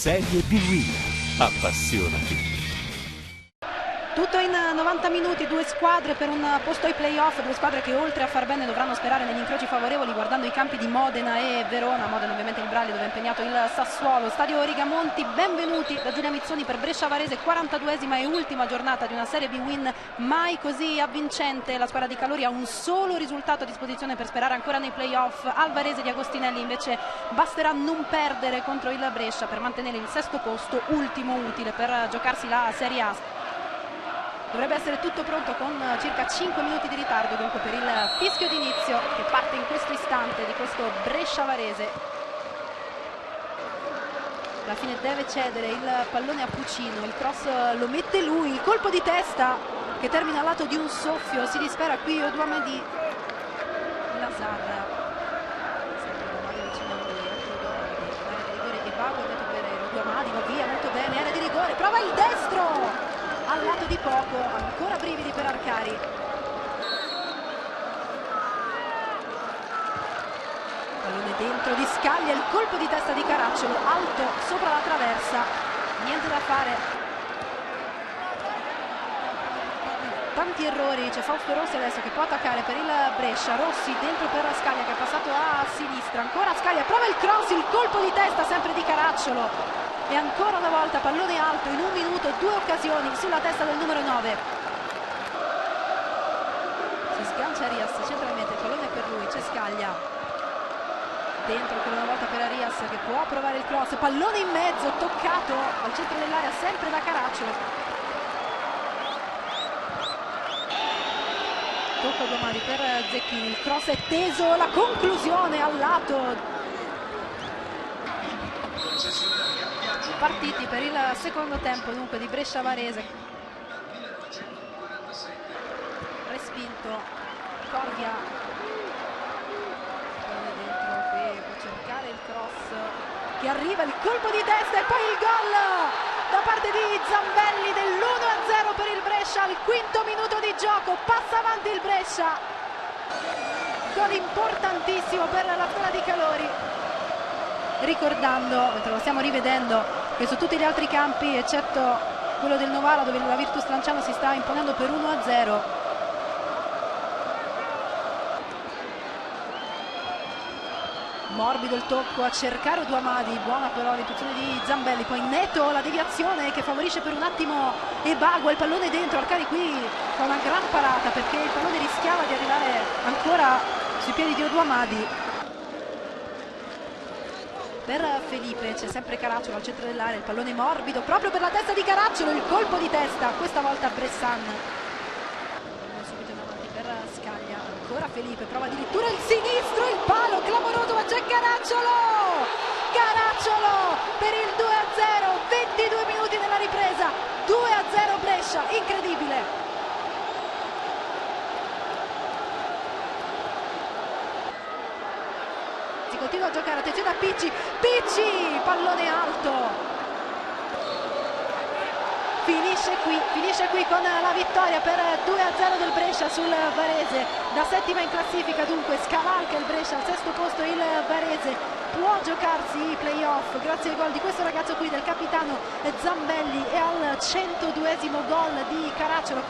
Serie B-Win. Appassionati. Tutto in 90 minuti, due squadre per un posto ai playoff, due squadre che oltre a far bene dovranno sperare negli incroci favorevoli guardando i campi di Modena e Verona. Modena ovviamente il Bragli dove è impegnato il Sassuolo. Stadio Rigamonti, benvenuti da Giulia Mizzoni per Brescia Varese, 42esima e ultima giornata di una Serie B-Win mai così avvincente. La squadra di Calori ha un solo risultato a disposizione per sperare ancora nei playoff. Al Varese di Agostinelli invece basterà non perdere contro il Brescia per mantenere il sesto posto, ultimo utile per giocarsi la Serie A. Dovrebbe essere tutto pronto con circa 5 minuti di ritardo dunque per il fischio d'inizio che parte in questo istante di questo Brescia Varese. Alla fine deve cedere il pallone a Pucino, il cross lo mette lui, il colpo di testa che termina al lato di un soffio, si dispera qui Oduamedi. Lazar Oduamedi va via molto bene, area di rigore, prova il destro al lato di poco, ancora brividi per Arcari. Pallone dentro di Scaglia, il colpo di testa di Caracciolo, alto sopra la traversa, niente da fare. Tanti errori, c'è Fausto Rossi adesso che può attaccare per il Brescia, Rossi dentro per Scaglia che è passato a sinistra, ancora Scaglia, prova il cross, il colpo di testa sempre di Caracciolo. E ancora una volta pallone alto in un minuto, due occasioni sulla testa del numero 9. Si sgancia Arias centralmente, il pallone è per lui, c'è Scaglia. Dentro ancora una volta per Arias che può provare il cross, pallone in mezzo, toccato al centro dell'area sempre da Caracciolo. Tocco domani per Zecchini, il cross è teso, la conclusione al lato. Partiti per il secondo tempo dunque di Brescia Varese. Respinto Corvia dentro qui può cercare il cross che arriva, il colpo di testa e poi il gol da parte di Zambelli dell'1-0 per il Brescia al quinto minuto di gioco. Passa avanti il Brescia, gol importantissimo per la squadra di Calori, ricordando mentre lo stiamo rivedendo che su tutti gli altri campi eccetto quello del Novara dove la Virtus Lanciano si sta imponendo per 1-0. Morbido il tocco a cercare Oduamedi, buona però l'intuizione di Zambelli, poi netto la deviazione che favorisce per un attimo Ebagua, il pallone dentro, Arcari qui fa una gran parata perché il pallone rischiava di arrivare ancora sui piedi di Oduamedi. Per Felipe c'è sempre Caracciolo al centro dell'area, il pallone morbido proprio per la testa di Caracciolo, il colpo di testa, questa volta Bressan. Subito in avanti per Scaglia, ancora Felipe, prova addirittura il sinistro, il palo clamoroso, ma c'è Caracciolo! Caracciolo per il 2-0, 22 minuti nella ripresa, 2-0 Brescia, incredibile! Continua a giocare, attenzione a Picci, pallone alto, finisce qui con la vittoria per 2-0 del Brescia sul Varese, da settima in classifica dunque scavalca il Brescia al sesto posto, il Varese può giocarsi i playoff grazie ai gol di questo ragazzo qui del capitano Zambelli e al 102esimo gol di Caracciolo.